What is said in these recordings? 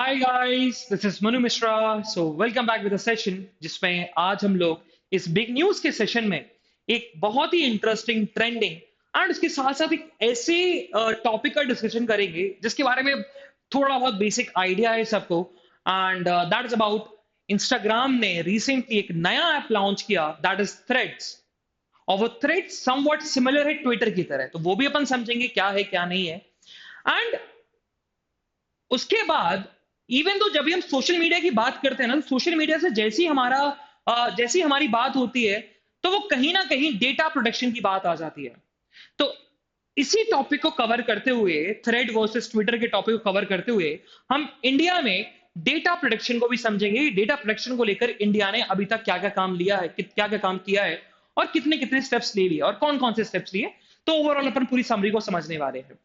Hi guys, this is Manu Mishra. So welcome back with a session जिसमें आज हम लोग इस बिग न्यूज के सेशन में एक बहुत ही इंटरेस्टिंग ट्रेंडिंग एंड उसके साथ साथ एक ऐसे टॉपिक का डिस्कशन करेंगे जिसके बारे में थोड़ा बहुत बेसिक आइडिया है सबको। And that is about Instagram ने रिसेंटली एक नया ऐप लॉन्च किया, दैट इज थ्रेड्स। और वो थ्रेड्स समवट सिमिलर है ट्विटर की तरह, तो वो भी अपन समझेंगे क्या है क्या नहीं है। एंड उसके बाद इवन तो जब भी हम सोशल मीडिया की बात करते हैं ना, तो सोशल मीडिया से जैसी हमारी बात होती है, तो वो कहीं ना कहीं डेटा प्रोटेक्शन की बात आ जाती है। तो इसी टॉपिक को कवर करते हुए, थ्रेड वर्सेस ट्विटर के टॉपिक को कवर करते हुए, हम इंडिया में डेटा प्रोटेक्शन को भी समझेंगे। डेटा प्रोटेक्शन को लेकर इंडिया ने अभी तक क्या क्या काम लिया है, क्या क्या काम किया है, और कितने कितने स्टेप्स ले लिए और कौन कौन से स्टेप्स लिए। तो ओवरऑल अपन पूरी समरी को समझने वाले हैं।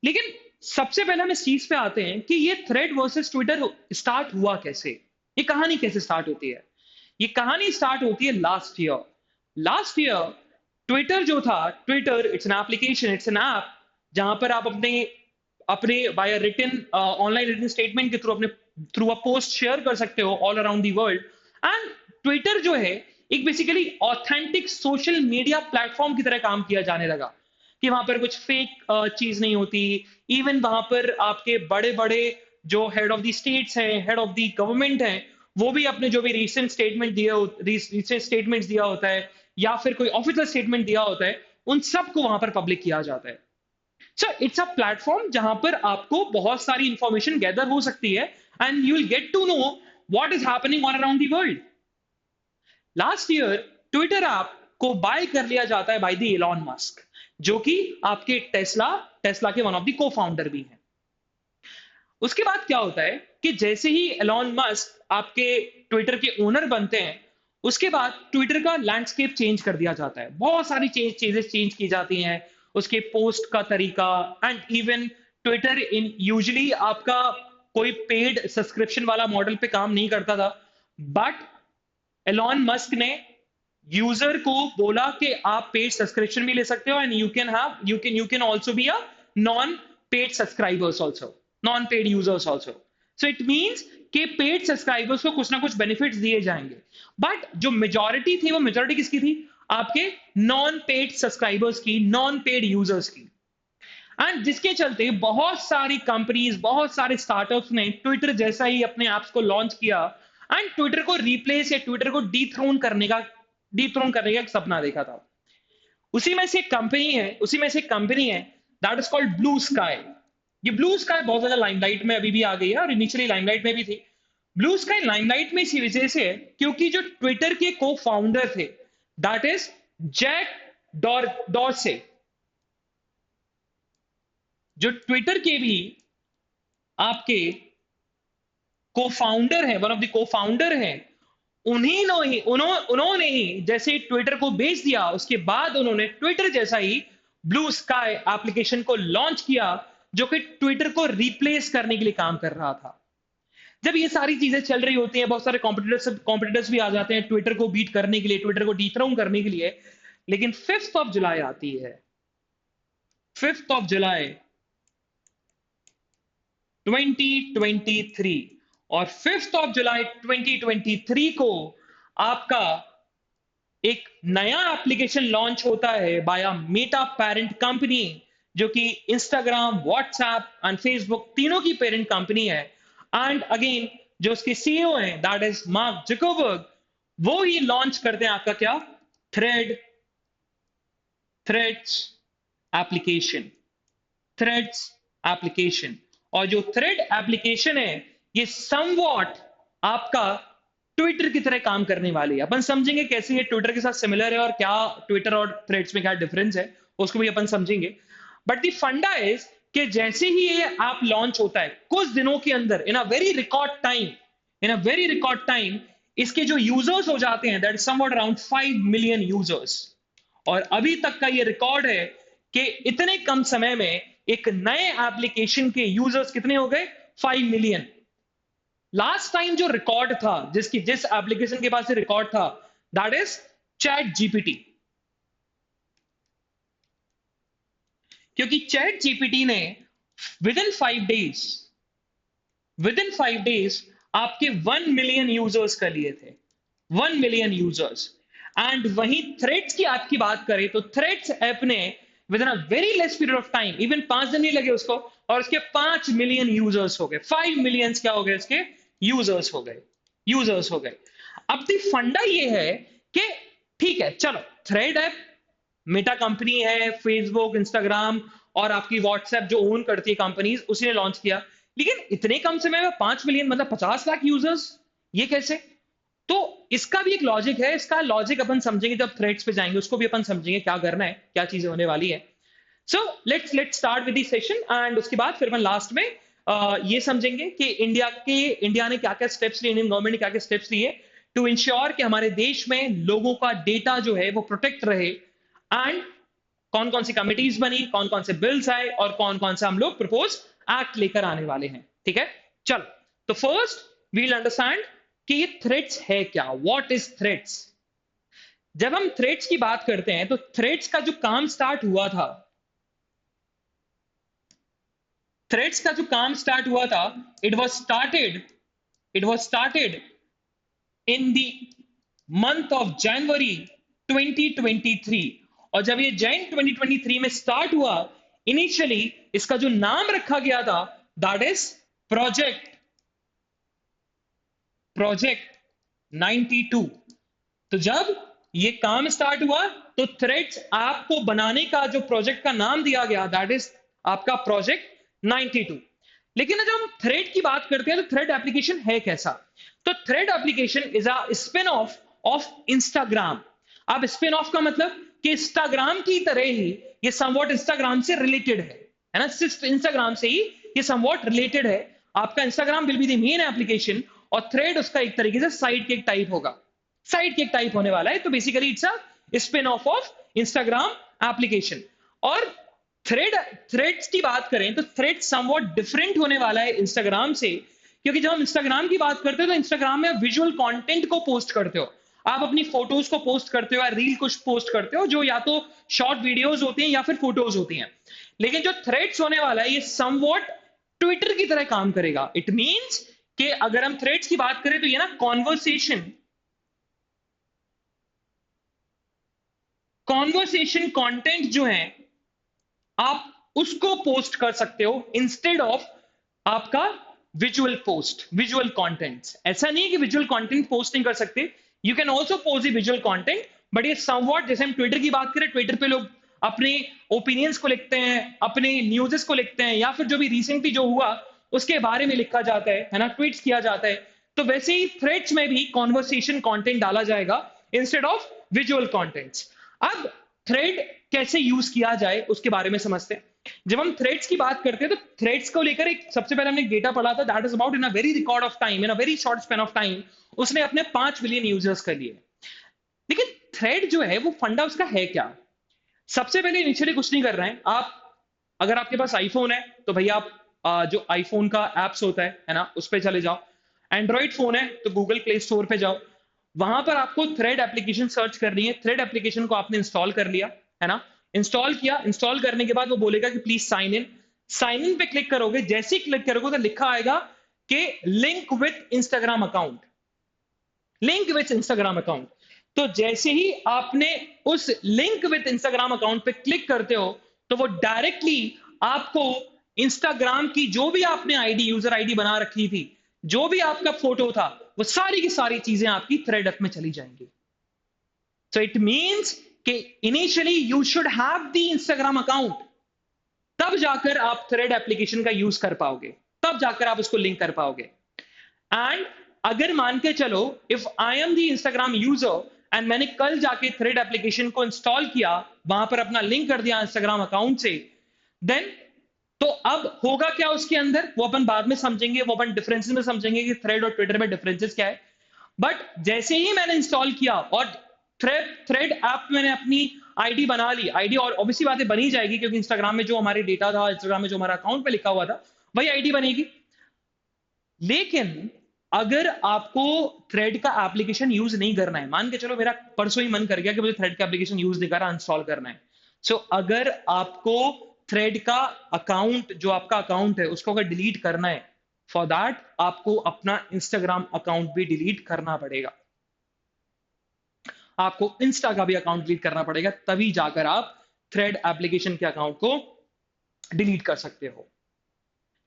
लेकिन सबसे पहले हम इस चीज पे आते हैं कि ये थ्रेड वर्सेस ट्विटर स्टार्ट हुआ कैसे। ये कहानी कैसे स्टार्ट होती है? ये कहानी स्टार्ट होती है last year. Last year Twitter जो था, Twitter it's an application, it's an app जहां पर आप अपने अपने by written online written statement के थ्रू अपने थ्रू अ पोस्ट शेयर कर सकते हो all around the world. And Twitter जो है एक basically authentic social media platform की तरह काम किया जाने लगा, कि वहां पर कुछ फेक चीज नहीं होती। इवन वहां पर आपके बड़े बड़े जो हेड ऑफ द स्टेट्स हैं, हेड ऑफ द गवर्नमेंट हैं, वो भी अपने जो भी रीसेंट स्टेटमेंट्स दिया होता है या फिर कोई ऑफिशियल स्टेटमेंट दिया होता है, उन सबको वहां पर पब्लिक किया जाता है। सो इट्स अ प्लेटफॉर्म जहां पर आपको बहुत सारी इंफॉर्मेशन गैदर हो सकती है and you will get to know what is happening all around the world. Last year Twitter app को बाय कर लिया जाता है बाय द एलॉन मस्क, जो कि आपके टेस्ला टेस्ला के वन ऑफ द को फाउंडर भी हैं। उसके बाद क्या होता है कि जैसे ही एलॉन मस्क आपके ट्विटर के ओनर बनते हैं, उसके बाद ट्विटर का लैंडस्केप चेंज कर दिया जाता है। बहुत सारी चीजें चेंज की जाती हैं, उसके पोस्ट का तरीका। And even Twitter in usually आपका कोई पेड सब्सक्रिप्शन वाला मॉडल पे काम नहीं करता था, बट एलॉन मस्क ने यूजर को बोला कि आप पेड सब्सक्रिप्शन भी ले सकते हो and you can also be a non paid subscribers also, non paid users also. So it means कि पेड सब्सक्राइबर्स को कुछ ना कुछ बेनिफिट्स दिए जाएंगे। बट जो मेजॉरिटी थी, वो मेजॉरिटी किसकी थी? आपके नॉन पेड सब्सक्राइबर्स की, नॉन पेड यूजर्स की। एंड जिसके चलते बहुत सारी कंपनीज, बहुत सारे स्टार्टअप्स ने ट्विटर जैसा ही अपने ऐप्स को लॉन्च किया एंड ट्विटर को रिप्लेस या ट्विटर को डिथ्रोन करने का एक सपना देखा था। उसी में से एक कंपनी है that is called blue sky. ये ब्लू स्काई बहुत ज्यादा लाइमलाइट में अभी भी आ गई है और इनिशियली लाइमलाइट में भी थी। ब्लू स्काई लाइमलाइट में इसी वजह से है क्योंकि जो ट्विटर के को फाउंडर थे, दैट इज जैक डॉर्से, जो ट्विटर के भी आपके को फाउंडर है, वन ऑफ द को फाउंडर है। उन्होंने ही जैसे ट्विटर को बेच दिया, उसके बाद उन्होंने ट्विटर जैसा ही ब्लू स्काई एप्लीकेशन को लॉन्च किया, जो कि ट्विटर को रिप्लेस करने के लिए काम कर रहा था। जब ये सारी चीजें चल रही होती हैं, बहुत सारे कॉम्पिटिटर्स भी आ जाते हैं ट्विटर को बीट करने के लिए, ट्विटर को डिथ्रोन करने के लिए। लेकिन 5 जुलाई आती है, 5 जुलाई 2023, और 5 जुलाई 2023 को आपका एक नया एप्लीकेशन लॉन्च होता है बाय मेटा पेरेंट कंपनी, जो कि इंस्टाग्राम, व्हाट्सएप एंड फेसबुक तीनों की पेरेंट कंपनी है। एंड अगेन जो उसके सीईओ हैं, दैट इज मार्क जुकरबर्ग, वो ही लॉन्च करते हैं आपका क्या? Thread threads application, threads application. और जो थ्रेड एप्लीकेशन है, ये समवॉट आपका ट्विटर की तरह काम करने वाली है। अपन समझेंगे कैसे ये ट्विटर के साथ सिमिलर है और क्या ट्विटर और थ्रेड्स में क्या डिफरेंस है, उसको भी अपन समझेंगे। बट द फंडा इज कि जैसे ही ये ऐप लॉन्च होता है, कुछ दिनों के अंदर, इन अ वेरी रिकॉर्ड टाइम इसके जो यूजर्स हो जाते हैं, that is somewhat around 5 million users. और अभी तक का ये रिकॉर्ड है कि इतने कम समय में एक नए एप्लीकेशन के यूजर्स कितने हो गए? 5 मिलियन। लास्ट टाइम जो रिकॉर्ड था, जिस एप्लीकेशन के पास रिकॉर्ड था, दैट इज चैट जीपीटी। क्योंकि चैट जीपीटी ने with in 5 days with in 5 days आपके 1 मिलियन यूजर्स कर लिए थे, 1 मिलियन यूजर्स। एंड वहीं थ्रेड्स की आपकी बात करें तो थ्रेड्स ऐप ने with in a very less period of time, even 5 दिन नहीं लगे उसको, और उसके 5 मिलियन यूजर्स हो गए, 5 मिलियंस क्या हो गए उसके, यूजर्स हो गए, यूजर्स हो गए। अब दी फंडा ये है कि ठीक है चलो, थ्रेड ऐप मेटा कंपनी है, फेसबुक, इंस्टाग्राम और आपकी व्हाट्सएप जो ओन करती है कंपनीज, उसी ने लॉन्च किया। लेकिन इतने कम समय में 5 मिलियन मतलब 50 लाख यूजर्स, ये कैसे? तो इसका भी एक लॉजिक है, इसका लॉजिक अपन समझेंगे जब थ्रेड्स पे जाएंगे, उसको भी अपन समझेंगे क्या करना है, क्या चीजें होने वाली है। So let's start with the session, and उसके बाद फिर अपन लास्ट में ये समझेंगे कि इंडिया ने क्या क्या स्टेप्स लिए, इंडियन गवर्नमेंट ने क्या क्या स्टेप्स लिए टू इंश्योर कि हमारे देश में लोगों का डेटा जो है वो प्रोटेक्ट रहे, एंड कौन कौन सी कमिटीज बनी, कौन कौन से बिल्स आए और कौन कौन सा हम लोग प्रपोज एक्ट लेकर आने वाले हैं। ठीक है, चलो। तो फर्स्ट वील अंडरस्टैंड कि ये थ्रेट्स है क्या, व्हाट इज थ्रेट्स। जब हम थ्रेट्स की बात करते हैं तो थ्रेट्स का जो काम स्टार्ट हुआ था, थ्रेट्स का जो काम स्टार्ट हुआ था, it was started in the month of January 2023। और जब ये जैन 2023 में स्टार्ट हुआ, इनिशियली इसका जो नाम रखा गया था दैट इज प्रोजेक्ट प्रोजेक्ट 92। तो जब ये काम स्टार्ट हुआ तो थ्रेड्स आपको बनाने का जो प्रोजेक्ट का नाम दिया गया दैट इज आपका प्रोजेक्ट 92। लेकिन जब हम थ्रेड की बात करते हैं तो थ्रेड एप्लीकेशन है कैसा? तो thread application is a spin off of Instagram. अब स्पिन ऑफ का मतलब कि इंस्टाग्राम की तरह ही ये समवॉट इंस्टाग्राम से रिलेटेड है ना, सिर्फ इंस्टाग्राम से ही ये समवॉट रिलेटेड है। आपका Instagram will be the main application और थ्रेड उसका एक तरीके से साइड केक टाइप होगा, साइड केक टाइप होने वाला है। तो basically it's a spin off of Instagram application. और थ्रेड्स की बात करें तो थ्रेड समवॉट डिफरेंट होने वाला है इंस्टाग्राम से, क्योंकि जब हम इंस्टाग्राम की बात करते हो तो इंस्टाग्राम में विजुअल कंटेंट को पोस्ट करते हो, आप अपनी फोटोज को पोस्ट करते हो या रील कुछ पोस्ट करते हो जो या तो शॉर्ट वीडियोस होती हैं या फिर फोटोज होती हैं। लेकिन जो थ्रेड्स होने वाला है ये समवॉट ट्विटर की तरह काम करेगा। इट मींस कि अगर हम थ्रेड्स की बात करें तो ये ना कॉन्वर्सेशन कंटेंट जो है आप उसको पोस्ट कर सकते हो इंस्टेड ऑफ आपका विजुअल कंटेंट। ऐसा नहीं है कि विजुअल कंटेंट पोस्ट नहीं कर सकते, you can also post visual content, but ये समवॉट, जैसे हम ट्विटर की बात करें, ट्विटर पे लोग अपने ओपिनियंस को लिखते हैं, अपने न्यूज़ेस को लिखते हैं, या फिर जो भी रिसेंटली जो हुआ उसके बारे में लिखा जाता है ना, ट्वीट्स किया जाता है। तो वैसे ही थ्रेड्स में भी कॉन्वर्सेशन कंटेंट डाला जाएगा इंस्टेड ऑफ विजुअल कंटेंट्स। अब थ्रेड कैसे यूज किया जाए उसके बारे में समझते हैं। जब हम थ्रेड्स की बात करते हैं तो थ्रेड्स को लेकर एक सबसे पहले हमने डेटा पढ़ा था, that is about in a very record of time, in a very short span of time उसने अपने 5 मिलियन यूजर्स कर लिए। लेकिन थ्रेड जो है वो फंडा उसका है क्या? सबसे पहले इनिशियली कुछ नहीं कर रहे हैं आप। अगर आपके पास आईफोन है तो भैया आप जो आईफोन का एप्स होता है ना, उस पर चले जाओ। एंड्रॉइड फोन है तो गूगल प्ले स्टोर पे जाओ, वहां पर आपको थ्रेड एप्लीकेशन सर्च करनी है। थ्रेड एप्लीकेशन को आपने इंस्टॉल कर लिया है ना, इंस्टॉल किया, इंस्टॉल करने के बाद वो बोलेगा कि please sign in. Sign in पे क्लिक करोगे, जैसे ही क्लिक करोगे तो लिखा आएगा कि link with Instagram account, link with Instagram account. तो जैसे ही आपने उस लिंक विथ इंस्टाग्राम अकाउंट पे क्लिक करते हो तो वो डायरेक्टली आपको इंस्टाग्राम की जो भी आपने आईडी, यूजर आईडी बना रखी थी, जो भी आपका फोटो था, वो सारी की सारी चीजें आपकी थ्रेड ऐप में चली जाएंगी। सो इट मींस कि initially you should have the Instagram account, तब जाकर आप थ्रेड एप्लीकेशन का यूज कर पाओगे, तब जाकर आप उसको लिंक कर पाओगे। एंड अगर मान के चलो if I am the Instagram user and मैंने कल जाके थ्रेड एप्लीकेशन को इंस्टॉल किया, वहां पर अपना लिंक कर दिया इंस्टाग्राम अकाउंट से, देन तो अब होगा क्या उसके अंदर, वो अपन बाद में समझेंगे, वो अपन डिफरेंसेस में समझेंगे कि थ्रेड और ट्विटर में डिफरेंसेस क्या है। बट जैसे ही मैंने इंस्टॉल किया और थ्रेड ऐप मैंने अपनी आईडी बना ली, आईडी और ऑब्वियसली बातें बनी जाएगी क्योंकि इंस्टाग्राम में जो हमारे डेटा था, इंस्टाग्राम में जो हमारा अकाउंट पे लिखा हुआ था, वही आईडी बनेगी। लेकिन अगर आपको थ्रेड का एप्लीकेशन यूज नहीं करना है, मान के चलो मेरा परसों ही मन कर गया कि मुझे थ्रेड का एप्लीकेशन यूज नहीं करना, इंस्टॉल करना है। सो अगर आपको थ्रेड का अकाउंट, जो आपका अकाउंट है उसको अगर डिलीट करना है फॉर दैट आपको अपना इंस्टाग्राम अकाउंट भी डिलीट करना पड़ेगा। आपको इंस्टा का भी अकाउंट डिलीट करना पड़ेगा, तभी जाकर आप थ्रेड एप्लीकेशन के अकाउंट को डिलीट कर सकते हो।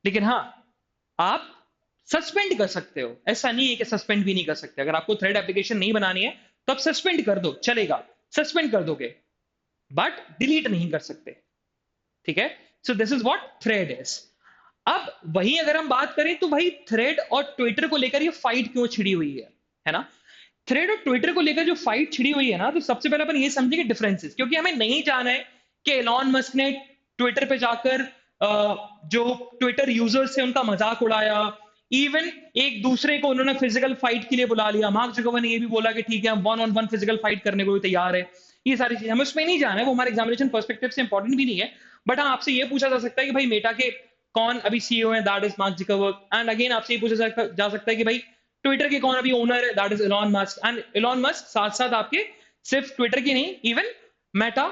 लेकिन हाँ, आप सस्पेंड कर सकते हो। ऐसा नहीं है कि सस्पेंड भी नहीं कर सकते। अगर आपको थ्रेड एप्लीकेशन नहीं बनानी है तो आप सस्पेंड कर दो, चलेगा, सस्पेंड कर दोगे, बट डिलीट नहीं कर सकते। ठीक है, so this is what thread is. अब वही अगर हम बात करें तो भाई थ्रेड और ट्विटर को लेकर ये फाइट क्यों छिड़ी हुई है ना? थ्रेड और ट्विटर को लेकर जो फाइट छिड़ी हुई है ना, तो सबसे पहले अपन ये समझेंगे डिफरेंसेस, क्योंकि हमें नहीं जाना है कि एलॉन मस्क ने ट्विटर पे जाकर जो ट्विटर यूजर्स थे उनका मजाक उड़ाया, इवन एक दूसरे को उन्होंने फिजिकल फाइट के लिए बुला लिया। मार्क जुकरबर्ग ने ये भी बोला कि ठीक है, हम one on one physical fight करने को भी तैयार है। ये सारी चीजें हमें उसमें नहीं जाना है, वो हमारे एग्जामिनेशन पर्सपेक्टिव से इंपॉर्टेंट भी नहीं है। बट हाँ, आपसे ये पूछा जा सकता है कि भाई मेटा के कौन अभी सीईओ है, that is mark Zuckerberg. And again आपसे ये पूछा जा सकता है कि भाई ट्विटर के कौन अभी ओनर है, that is Elon Musk. And Elon Musk साथ साथ आपके सिर्फ ट्विटर की नहीं, even Meta,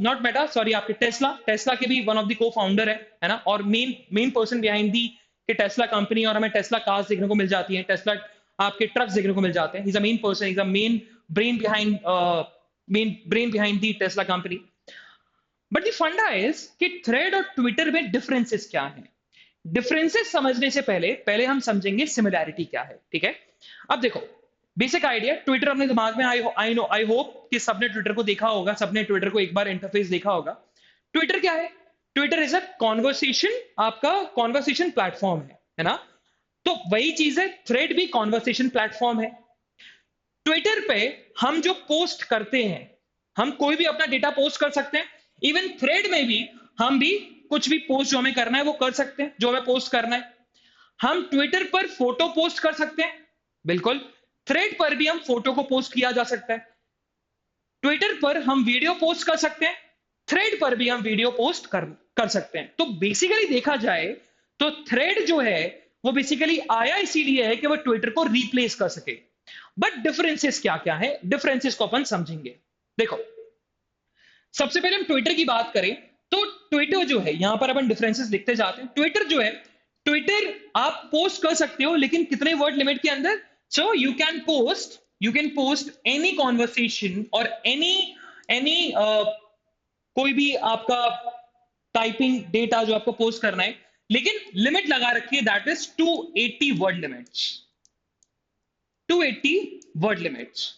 not Meta, sorry, आपके टेस्ला, टेस्ला के भी वन ऑफ द को फाउंडर है ना, और main main person behind the के टेस्ला कंपनी। और हमें टेस्ला कार्स देखने को मिल जाती है, टेस्ला आपके ट्रक्स देखने को मिल जाते हैं। Is a main person, is a main brain behind the Tesla company. But the funda is कि थ्रेड और ट्विटर में डिफरेंसेस क्या हैं। डिफरेंसेस समझने से पहले पहले हम समझेंगे सिमिलैरिटी क्या है। ठीक है, अब देखो, बेसिक आइडिया, ट्विटर अपने दिमाग में, आई होप कि सबने ट्विटर को देखा होगा, सबने ट्विटर को एक बार इंटरफेस देखा होगा। ट्विटर क्या है? ट्विटर इज अ कॉन्वर्सेशन, आपका कॉन्वर्सेशन प्लेटफॉर्म है ना? तो वही चीज है, थ्रेड भी कॉन्वर्सेशन प्लेटफॉर्म है। ट्विटर पे हम जो पोस्ट करते हैं, हम कोई भी अपना डेटा पोस्ट कर सकते हैं। इवन थ्रेड में भी हम भी कुछ भी पोस्ट जो हमें करना है वो कर सकते हैं, जो हमें पोस्ट करना है। हम ट्विटर पर फोटो पोस्ट कर सकते हैं, बिल्कुल। थ्रेड पर भी हम फोटो को पोस्ट किया जा सकता है। ट्विटर पर हम वीडियो पोस्ट कर सकते हैं, थ्रेड पर भी हम वीडियो पोस्ट कर सकते हैं। तो बेसिकली देखा जाए तो थ्रेड जो है वो बेसिकली आया इसीलिए है कि वो ट्विटर को रिप्लेस कर सके। बट डिफरेंसेस क्या क्या है, डिफरेंसेस को अपन समझेंगे। देखो, सबसे पहले हम ट्विटर की बात करें तो ट्विटर जो है, यहां पर अपन डिफरेंसेस लिखते जाते हैं। ट्विटर जो है, ट्विटर आप पोस्ट कर सकते हो, लेकिन कितने वर्ड लिमिट के अंदर? So you can post any conversation और एनी कोई भी आपका टाइपिंग डेटा जो आपको पोस्ट करना है, लेकिन लिमिट लगा रखी है, that is 280 word limits. 280 word limits,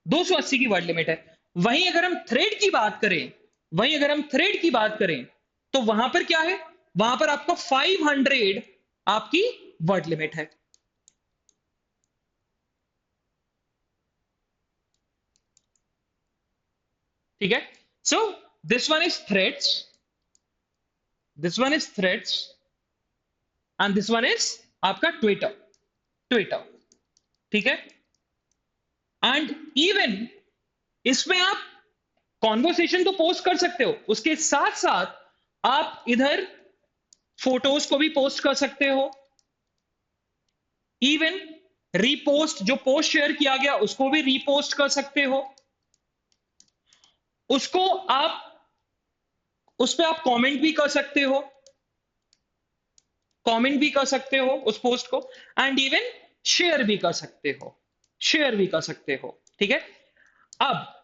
280 की वर्ड लिमिट है। वहीं अगर हम थ्रेड की बात करें, तो वहां पर क्या है? वहां पर आपका 500 आपकी वर्ड लिमिट है। ठीक है, so this one is threads, this one is threads, and this one is आपका ट्विटर, ट्विटर। ठीक है, एंड इवन इसमें आप कॉन्वर्सेशन तो पोस्ट कर सकते हो, उसके साथ साथ आप इधर फोटोज को भी पोस्ट कर सकते हो। इवन रीपोस्ट, जो पोस्ट शेयर किया गया उसको भी रीपोस्ट कर सकते हो। उसको आप, उस पर आप कमेंट भी कर सकते हो, कमेंट भी कर सकते हो उस पोस्ट को, एंड इवन शेयर भी कर सकते हो, शेयर भी कर सकते हो। ठीक है, अब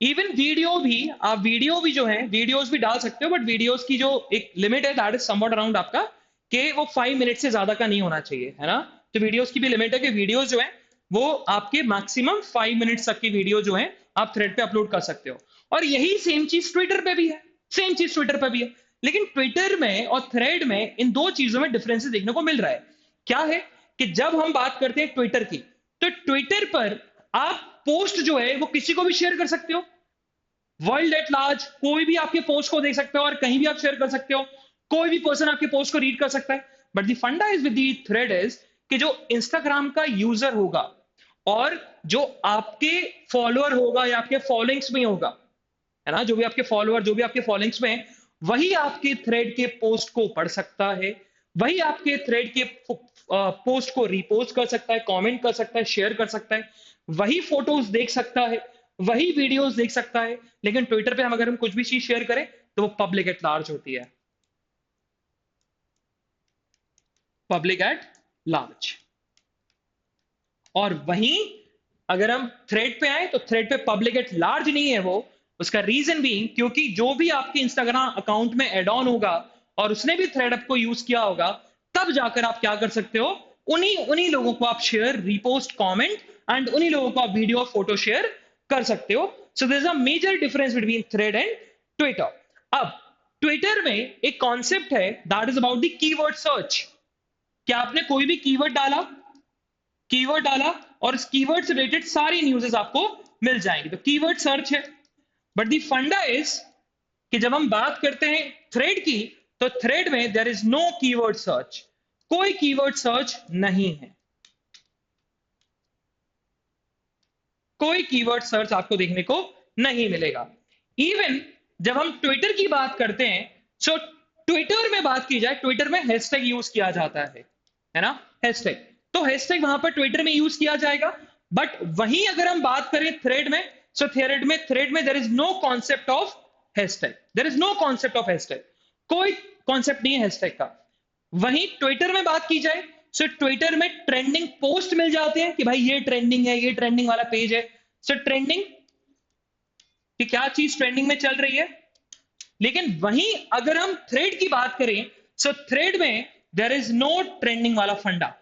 इवन वीडियो भी, आप वीडियो भी जो है, वीडियोस भी डाल सकते हो, बट वीडियोस की जो एक लिमिट है, दैट इज समवॉट अराउंड आपका, कि वो 5 मिनट से ज्यादा का नहीं होना चाहिए, है ना? तो वीडियोस की भी लिमिट है कि वीडियोस जो है वो आपके मैक्सिमम 5 मिनट तक की वीडियो जो है आप थ्रेड पे अपलोड कर सकते हो। और यही सेम चीज ट्विटर पे भी है, सेम चीज ट्विटर पे भी है। लेकिन ट्विटर में और थ्रेड में इन दो चीजों में डिफरेंसेस देखने को मिल रहा है। क्या है कि जब हम बात करते हैं ट्विटर की, तो ट्विटर पर आप पोस्ट जो है वो किसी को भी शेयर कर सकते हो, वर्ल्ड एट लार्ज कोई भी आपके पोस्ट को देख सकते हो और कहीं भी आप शेयर कर सकते हो, कोई भी पर्सन आपके पोस्ट को रीड कर सकता है। But the funda is with the thread is कि जो इंस्टाग्राम का यूजर होगा और जो आपके फॉलोअर होगा या आपके फॉलोइंग्स में होगा, है ना, जो भी आपके फॉलोअर, जो भी आपके फॉलोइंग्स में है, वही आपके थ्रेड के पोस्ट को पढ़ सकता है, वही आपके थ्रेड के पोस्ट को रीपोस्ट कर सकता है, कमेंट कर सकता है, शेयर कर सकता है, वही फोटोज देख सकता है, वही वीडियोस देख सकता है। लेकिन ट्विटर पे हम अगर हम कुछ भी चीज शेयर करें तो वो पब्लिक एट लार्ज होती है। Public at large. और वहीं अगर हम थ्रेड पे आए तो थ्रेड पे पब्लिक एट लार्ज नहीं है वो। उसका रीजन भी क्योंकि जो भी आपके इंस्टाग्राम अकाउंट में एड ऑन होगा और उसने भी थ्रेड ऐप को यूज किया होगा, तब जाकर आप क्या कर सकते हो, उन्हीं उन्हीं लोगों को आप शेयर, रिपोस्ट, कमेंट एंड उन्हीं लोगों को आप वीडियो फोटो शेयर कर सकते हो। So there is a major difference between thread and Twitter. अब ट्विटर में एक कॉन्सेप्ट है that is about the keyword search. क्या आपने कोई भी कीवर्ड डाला और इस कीवर्ड से रिलेटेड सारी न्यूज़ेस आपको मिल जाएंगी, तो कीवर्ड सर्च है। बट दी फंडा इज कि जब हम बात करते हैं थ्रेड की, तो थ्रेड में there is no keyword search, कोई कीवर्ड सर्च नहीं है, कोई कीवर्ड सर्च आपको देखने को नहीं मिलेगा। इवन जब हम ट्विटर की बात करते हैं, सो ट्विटर में बात की जाए, ट्विटर में हैशटैग यूज किया जाता है ना, हैशटैग। तो हैशटैग वहां पर ट्विटर में यूज किया जाएगा। बट वहीं अगर हम बात करें थ्रेड में, सो थ्रेड में there is no concept of hashtag, there is no concept of hashtag, कोई कॉन्सेप्ट नहीं है हैशटैग का। वहीं ट्विटर में बात की जाए, सो ट्विटर में ट्रेंडिंग पोस्ट मिल जाते हैं कि भाई ये ट्रेंडिंग है, ये ट्रेंडिंग वाला पेज है। सो ट्रेंडिंग कि क्या चीज ट्रेंडिंग में चल रही है। लेकिन वहीं अगर हम थ्रेड की बात करें, सो थ्रेड में देयर इज नो ट्रेंडिंग वाला फंडा,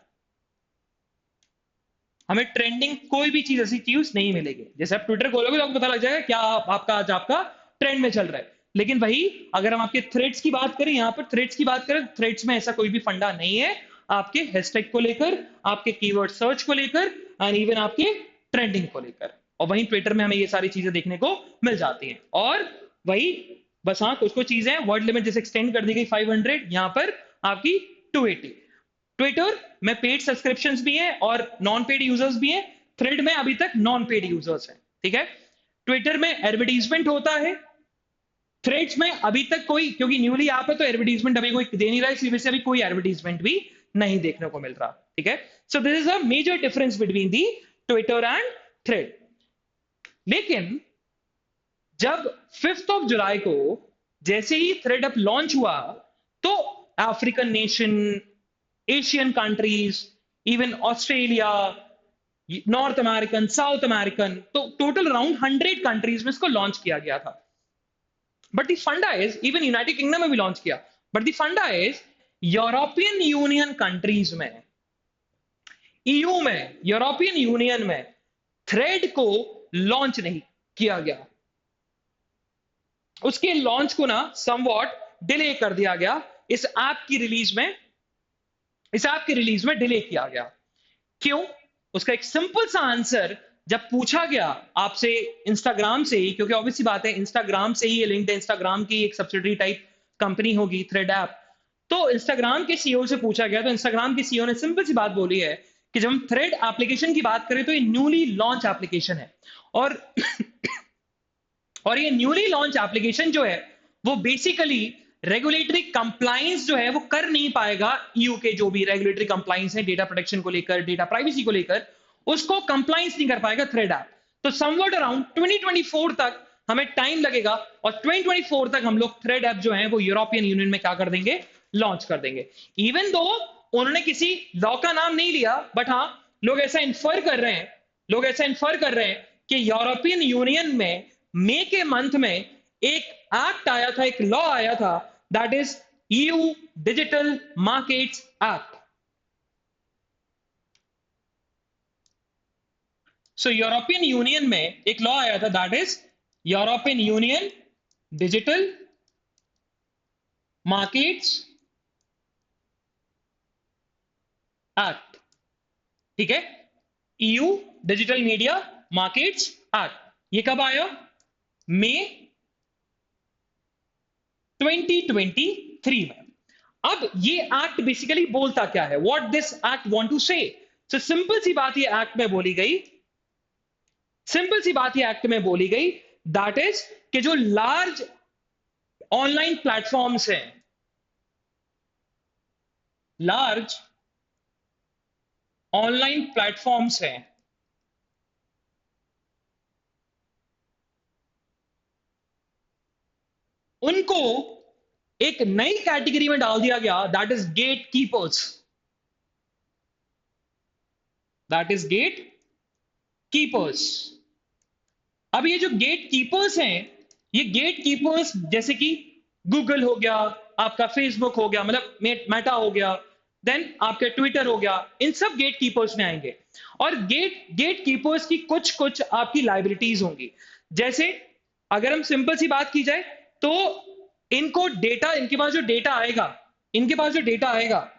हमें ट्रेंडिंग कोई भी चीज ऐसी चीज नहीं मिलेगी। जैसे आप ट्विटर खोलोगे तो आपको पता लग जाएगा क्या आपका आज आपका ट्रेंड में चल रहा है। लेकिन वही अगर हम आपके थ्रेड्स की बात करें, यहां पर थ्रेड्स की बात करें, थ्रेड्स में ऐसा कोई भी फंडा नहीं है आपके हैशटैग को लेकर, आपके कीवर्ड सर्च को लेकर एंड इवन आपके ट्रेंडिंग को लेकर। और वहीं ट्विटर में हमें ये सारी चीजें देखने को मिल जाती हैं। और वही बस हाँ कुछ कुछ चीजें, वर्ड लिमिट जैसे एक्सटेंड कर दी गई 500, यहां पर आपकी 280। ट्विटर में पेड सब्सक्रिप्शंस भी हैं और नॉन पेड यूजर्स भी हैं। थ्रेड में अभी तक नॉन पेड यूजर्स हैं, ठीक है। ट्विटर में एडवर्टीजमेंट होता है, थ्रेड्स में अभी तक कोई, क्योंकि न्यूली ऐप है तो एडवर्टीजमेंट अभी कोई दे नहीं रहा है, इसी वजह से अभी कोई एडवर्टीजमेंट भी नहीं देखने को मिल रहा, ठीक है। So this is a major difference between the Twitter and thread. लेकिन जब 5 जुलाई को जैसे ही थ्रेड अप लॉन्च हुआ, तो African nation, Asian countries, even Australia, north American, south American, तो टोटल अराउंड 100 कंट्रीज में इसको लॉन्च किया गया था। But the funda is, even United kingdom में भी लॉन्च किया, but the funda is European union countries में, ईयू में, यूरोपियन यूनियन में थ्रेड को लॉन्च नहीं किया गया। उसके लॉन्च को ना समवॉट डिले कर दिया गया, इस ऐप की रिलीज में, इस ऐप की रिलीज में डिले किया गया। क्यों? उसका एक सिंपल सा आंसर जब पूछा गया आपसे इंस्टाग्राम से ही, क्योंकि ऑब्वियसली बात है इंस्टाग्राम से ही ये लिंक्ड है, इंस्टाग्राम की एक सब्सिडरी टाइप कंपनी होगी थ्रेड ऐप। तो इंस्टाग्राम के सीईओ से पूछा गया, तो इंस्टाग्राम के सीईओ ने सिंपल सी बात बोली है कि जब हम थ्रेड एप्लीकेशन की बात करें तो ये न्यूली लॉन्च एप्लीकेशन है। और और ये न्यूली लॉन्च एप्लीकेशन जो है वो बेसिकली रेगुलेटरी कंप्लाइंस जो है वो कर नहीं पाएगा। ईयू के जो भी रेगुलेटरी कंप्लाइंस है डेटा प्रोटेक्शन को लेकर, डेटा प्राइवेसी को लेकर, उसको कंप्लाइंस नहीं कर पाएगा थ्रेड ऐप। तो समवट अराउंड 2024 तक हमें टाइम लगेगा, और 2024 तक हम लोग थ्रेड ऐप जो है वो यूरोपियन यूनियन में क्या कर देंगे, लॉन्च कर देंगे। इवन दो उन्होंने किसी लॉ का नाम नहीं लिया, बट हाँ लोग ऐसा इन्फर कर रहे हैं, लोग ऐसा इन्फर कर रहे हैं कि यूरोपियन यूनियन में मई के मंथ में एक एक्ट आया था, एक लॉ आया था, that is EU digital markets act. So European union में एक लॉ आया था, that is European union digital markets act, ठीक है। EU digital media markets act, ये कब आया, मई 2023 में। अब ये एक्ट बेसिकली बोलता क्या है, what this act want to say. So simple सी बात ये एक्ट में बोली गई, सिंपल सी बात ये एक्ट में बोली गई, दैट इज कि जो लार्ज ऑनलाइन प्लेटफॉर्म्स हैं, लार्ज ऑनलाइन प्लेटफॉर्म्स हैं, उनको एक नई कैटेगरी में डाल दिया गया, that is get keepers. That is get keepers. अब ये जो गेट कीपर्स हैं, ये गेट कीपर्स जैसे कि गूगल हो गया, आपका फेसबुक हो गया, मतलब मेटा हो गया, देन आपके ट्विटर हो गया, इन सब गेट कीपर्स में आएंगे। और गेट कीपर्स की कुछ कुछ आपकी लाइबिलिटीज होंगी। जैसे अगर हम सिंपल सी बात की जाए तो इनको डेटा, इनके पास जो डेटा आएगा, इनके पास जो डेटा आएगा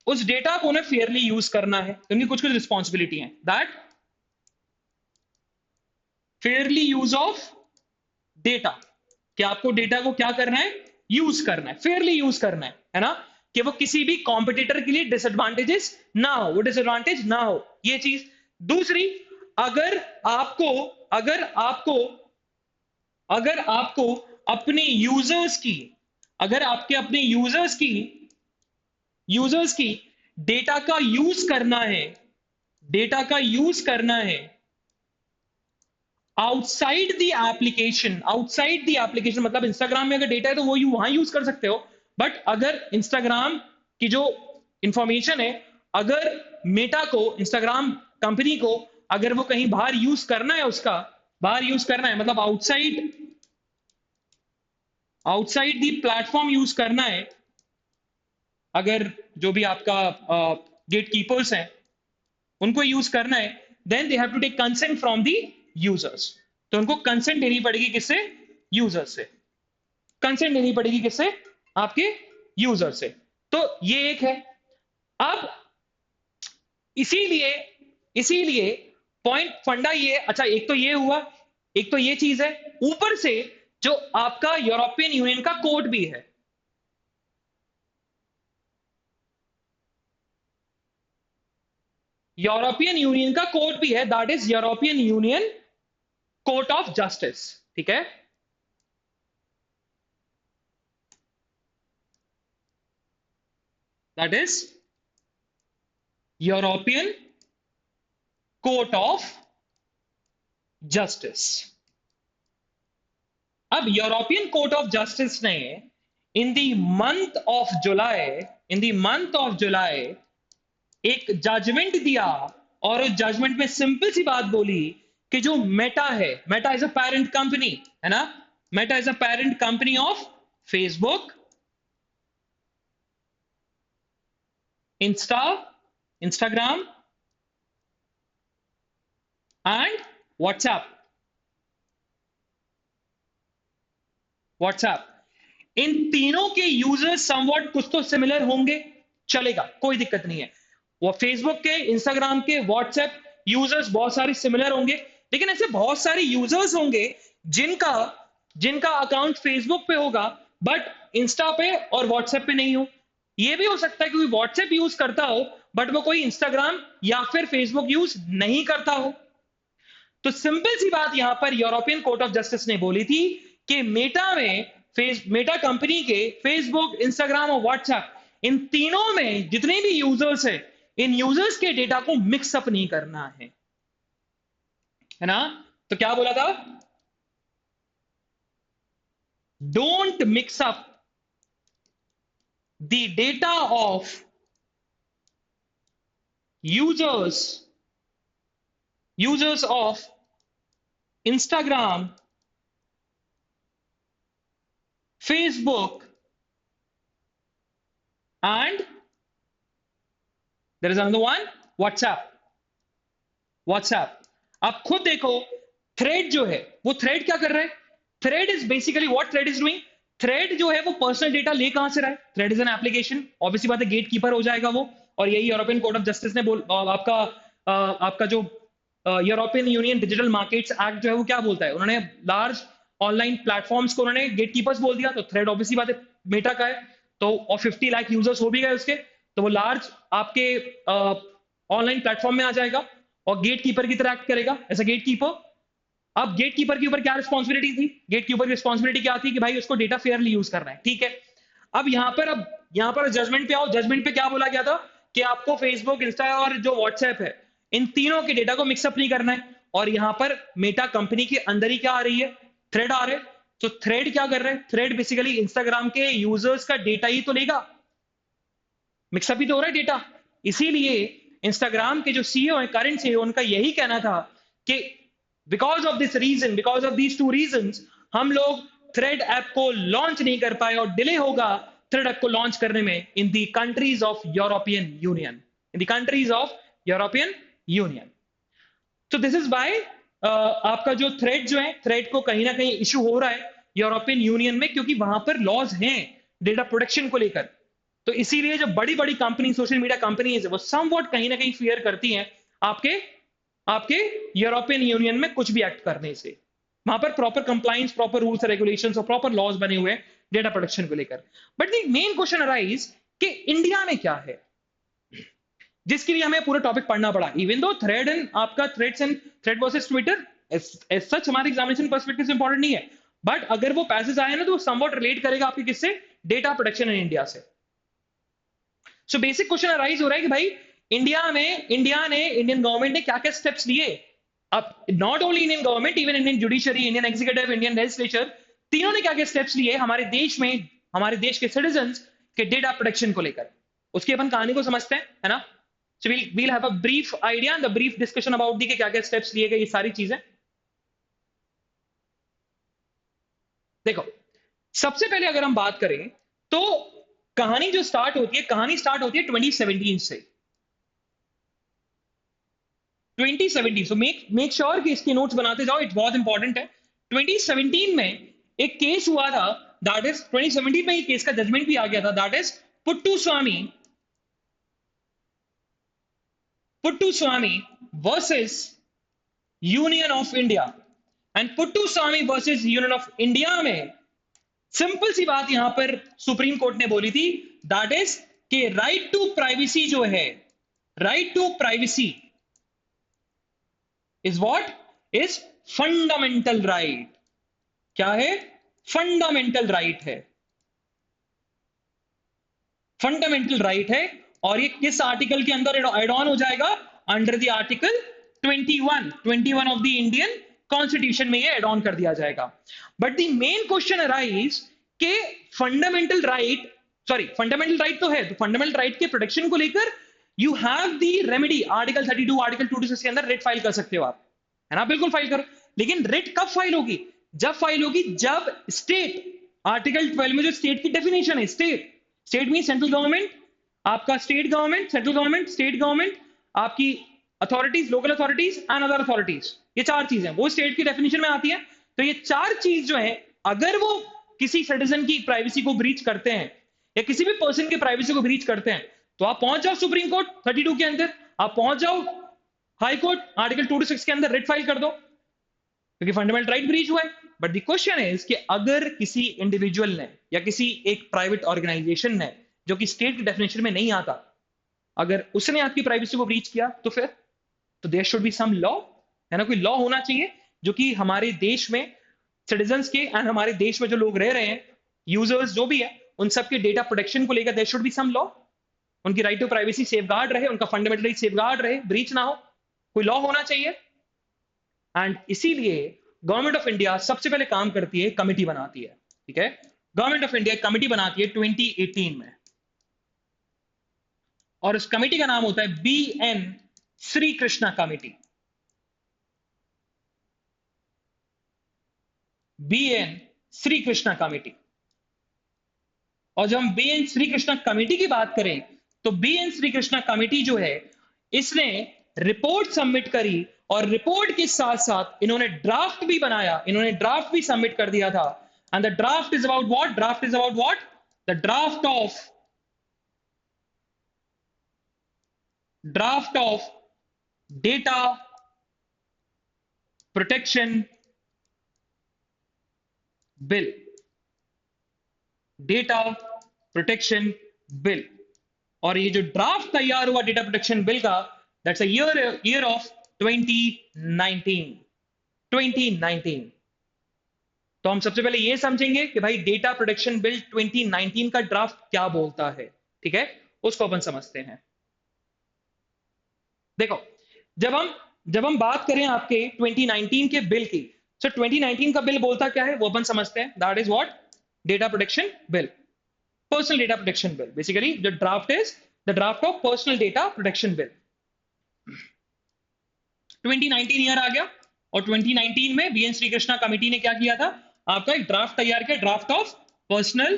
उस डेटा को उन्हें फेयरली यूज करना है। तो इनकी कुछ कुछ रिस्पॉन्सिबिलिटी है, that Fairlie use of data, कि आपको डेटा को क्या करना है, यूज करना है, फेयरली यूज करना है ना, कि वो किसी भी कॉम्पिटिटर के लिए डिसएडवांटेजेस ना हो, वो डिसएडवांटेज ना हो, ये चीज। दूसरी, अगर आपको अगर आपको अगर आपको अपने यूजर्स की, अगर आपके अपने यूजर्स की डेटा का यूज करना है, डेटा का यूज करना है आउटसाइड द एप्लीकेशन, मतलब इंस्टाग्राम में अगर डेटा है तो वो वहां यूज कर सकते हो। बट अगर इंस्टाग्राम की जो इंफॉर्मेशन है, अगर मेटा को, इंस्टाग्राम कंपनी को, अगर वो कहीं बाहर यूज करना है, उसका बाहर यूज करना है, मतलब आउटसाइड द प्लेटफॉर्म यूज करना है, अगर जो भी आपका गेट कीपर्स हैं उनको यूज करना है, then they have to take consent from the users. तो उनको कंसेंट देनी पड़ेगी, किससे, यूजर से। कंसेंट देनी पड़ेगी किससे, आपके यूजर से। तो ये एक है। अब इसीलिए इसीलिए पॉइंट फंडा ये, अच्छा एक तो ये हुआ, एक तो ये चीज है, ऊपर से जो आपका यूरोपियन यूनियन का कोड भी है, यूरोपियन यूनियन का कोड भी है, that is European union court of justice. ठीक है, that is European court of justice. अब यूरोपियन कोर्ट ऑफ जस्टिस ने in the month of July एक जजमेंट दिया, और उस जजमेंट में सिंपल सी बात बोली कि जो मेटा है, Meta is a parent company, है ना, Meta is a parent company of Facebook, Insta Instagram and WhatsApp. इन तीनों के यूजर्स समवॉट कुछ तो सिमिलर होंगे, चलेगा, कोई दिक्कत नहीं है। वो फेसबुक के, इंस्टाग्राम के, व्हाट्सएप यूजर्स बहुत सारे सिमिलर होंगे, लेकिन ऐसे बहुत सारे यूजर्स होंगे जिनका जिनका अकाउंट फेसबुक पे होगा बट इंस्टा पे और व्हाट्सएप पे नहीं हो। ये भी हो सकता है कि कोई व्हाट्सएप यूज करता हो बट वो कोई इंस्टाग्राम या फिर फेसबुक यूज नहीं करता हो। तो सिंपल सी बात यहां पर यूरोपियन कोर्ट ऑफ जस्टिस ने बोली थी कि मेटा कंपनी के फेसबुक, इंस्टाग्राम और व्हाट्सएप, इन तीनों में जितने भी यूजर्स हैं, इन यूजर्स के डेटा को मिक्सअप नहीं करना है ना। तो क्या बोला था, don't mix up the data of users users of Instagram, Facebook and there is another one, WhatsApp. आप खुद देखो, थ्रेड जो है, वो थ्रेड क्या कर रहा है, thread is basically what thread is doing, thread जो है वो पर्सनल डेटा ले कहां से रहा है, thread is an application, obviously बात है गेट कीपर हो जाएगा वो। और यही यूरोपियन कोर्ट ऑफ जस्टिस ने आपका जो European union digital markets act जो है वो क्या बोलता है, उन्होंने लार्ज ऑनलाइन प्लेटफॉर्म्स को उन्होंने गेट कीपर्स बोल दिया। तो थ्रेड ऑब्वियसली बात है मेटा का है, तो और 50 लाख यूजर्स हो भी गए उसके, तो वो लार्ज आपके ऑनलाइन प्लेटफॉर्म में आ जाएगा और गेट कीपर की तरह एक्ट करेगा एज अ गेट कीपर। अब गेट कीपर के ऊपर क्या रिस्पॉन्सिबिलिटी थी, गेट कीपर की रिस्पॉन्सिबिलिटी क्या थी कि भाई उसको डेटा फेयरली यूज करना है, ठीक है। अब यहां पर जजमेंट पे आओ, जजमेंट पे क्या बोला गया था कि आपको फेसबुक, इंस्टा और जो व्हाट्सएप है, इन तीनों के डेटा को मिक्सअप नहीं करना है। और यहां पर मेटा कंपनी के अंदर ही क्या आ रही है, थ्रेड आ रहे हैं। तो थ्रेड क्या कर रहे हैं, थ्रेड बेसिकली इंस्टाग्राम के यूजर्स का डेटा ही तो लेगा, मिक्सअप ही तो हो रहा है डेटा। इसीलिए इंस्टाग्राम के जो सीईओ हैं, करंट सीईओ, उनका यही कहना था कि because of this reason, because of these two reasons, हम लोग थ्रेड ऐप को लॉन्च नहीं कर पाए और डिले होगा थ्रेड ऐप को लॉन्च करने में in the countries of European union, in the countries of European union. तो दिस इज बाय आपका जो थ्रेड जो है, थ्रेड को कहीं ना कहीं इशू हो रहा है यूरोपियन यूनियन में, क्योंकि वहां पर लॉज हैं डेटा प्रोटेक्शन को लेकर। तो इसीलिए जो बड़ी बड़ी कंपनी, सोशल मीडिया कंपनीज है, वो समवॉट कहीं ना कहीं फियर करती हैं आपके आपके यूरोपियन यूनियन में कुछ भी एक्ट करने से। वहां पर proper compliance, proper rules regulations और प्रॉपर लॉज बने हुए हैं डेटा प्रोटेक्शन को लेकर। But the main question arise कि इंडिया में क्या है, जिसके लिए हमें पूरा टॉपिक पढ़ना पड़ा। इवन दो थ्रेड एंड आपका threads and thread versus Twitter as such हमारे एग्जामिनेशन पर्सपेक्टिव से इंपॉर्टेंट नहीं है, बट अगर वो पैसेज आए ना तो समवॉट रिलेट करेगा आपके किससे, डेटा प्रोटेक्शन इन इंडिया से। सो बेसिक क्वेश्चन अराइज हो रहा है कि भाई इंडिया ने इंडियन गवर्नमेंट ने क्या क्या स्टेप्स लिए। अब not only Indian government, even Indian judiciary, Indian executive, Indian legislature, तीनों ने क्या क्या स्टेप्स लिए हमारे देश में, हमारे देश के सिटीजंस के डेटा प्रोटेक्शन को लेकर। उसकी अपन कहानी को समझते हैं, है ना। So we'll have a brief idea and the brief discussion about the क्या क्या steps लिए गए, ये सारी चीजें। देखो, सबसे पहले अगर हम बात करें तो कहानी जो स्टार्ट होती है, कहानी स्टार्ट होती है 2017 से। 2017, सो मेक श्योर कि इसके नोट्स बनाते जाओ, इट बहुत इंपॉर्टेंट है। 2017 में एक केस हुआ था, दैट इज 2017 में एक केस का जजमेंट भी आ गया था, that is Puttaswamy versus Union of India। And Puttaswamy versus Union of India में सिंपल सी बात यहां पर सुप्रीम कोर्ट ने बोली थी, दैट इज कि राइट टू प्राइवेसी जो है, right to privacy is what is fundamental right. क्या है? फंडामेंटल राइट है, फंडामेंटल राइट है। और ये किस आर्टिकल के अंदर एड ऑन हो जाएगा? Under the article 21 of the Indian constitution में ये एड ऑन कर दिया जाएगा। But the main question arise के fundamental right, sorry fundamental right तो है, तो फंडामेंटल राइट के प्रोटेक्शन को लेकर you have the remedy, article 32, article 226 के अंदर रिट फाइल कर सकते हो आप, है ना, बिल्कुल फाइल करो। लेकिन रिट कब फाइल होगी? जब फाइल होगी जब स्टेट, आर्टिकल 12 में जो स्टेट की डेफिनेशन है, स्टेट मीन सेंट्रल गवर्नमेंट, आपका state government, central government, state government, आपकी authorities, local authorities and other authorities, ये चार चीजें वो स्टेट की डेफिनेशन में आती है। तो ये चार चीज जो है, अगर वो किसी सिटीजन की प्राइवेसी को ब्रीच करते हैं या किसी भी पर्सन की प्राइवेसी को ब्रीच करते हैं, तो आप पहुंच जाओ सुप्रीम कोर्ट 32 के अंदर, आप पहुंच जाओ हाई कोर्ट आर्टिकल 226 के अंदर, रिट फाइल कर दो, क्योंकि फंडामेंटल राइट ब्रीच हुआ है। बट द क्वेश्चन इज कि अगर किसी इंडिविजुअल ने या किसी एक प्राइवेट ऑर्गेनाइजेशन ने, जो कि स्टेट की डेफिनेशन में नहीं आता, अगर उसने आपकी प्राइवेसी को ब्रीच किया, तो फिर तो there should be some law, है ना, कोई लॉ होना चाहिए जो कि हमारे देश में सिटीजंस के एंड हमारे देश में जो लोग रह रहे हैं, यूजर्स जो भी है, उन सबके डेटा प्रोटेक्शन को लेकर there should be some law. उनकी राइट टू प्राइवेसी सेफगार्ड रहे, उनका फंडामेंटल राइट सेफगार्ड रहे, ब्रीच ना हो, कोई लॉ होना चाहिए। एंड इसीलिए गवर्नमेंट ऑफ इंडिया सबसे पहले काम करती है, कमिटी बनाती है, ठीक है। गवर्नमेंट ऑफ इंडिया कमिटी बनाती है 2018 में, और उस कमेटी का नाम होता है BN Shri Krishna committee. BN Shri Krishna committee. और जब हम BN श्री कृष्णा कमेटी की बात करें, तो BN श्री कृष्णा कमेटी जो है, इसने रिपोर्ट सबमिट करी, और रिपोर्ट के साथ साथ इन्होंने ड्राफ्ट भी बनाया, इन्होंने ड्राफ्ट भी सबमिट कर दिया था। And the draft is about what? Draft is about what? The draft of data protection bill, data protection bill. और ये जो ड्राफ्ट तैयार हुआ डेटा प्रोटेक्शन बिल का, दैट्स अ ईयर ऑफ 2019। तो हम सबसे पहले ये समझेंगे कि भाई डेटा प्रोटेक्शन बिल 2019 का ड्राफ्ट क्या बोलता है, ठीक है, उसको अपन समझते हैं। देखो, जब हम बात करें आपके 2019 के बिल की, तो 2019 का बिल बोलता क्या है वो अपन समझते हैं, that is what? Data protection bill, personal data protection bill. Basically the draft of personal data protection bill. 2019 year आ गया, और 2019 में वीएन श्री कृष्णा कमेटी ने क्या किया था, आपका एक ड्राफ्ट तैयार किया, draft of personal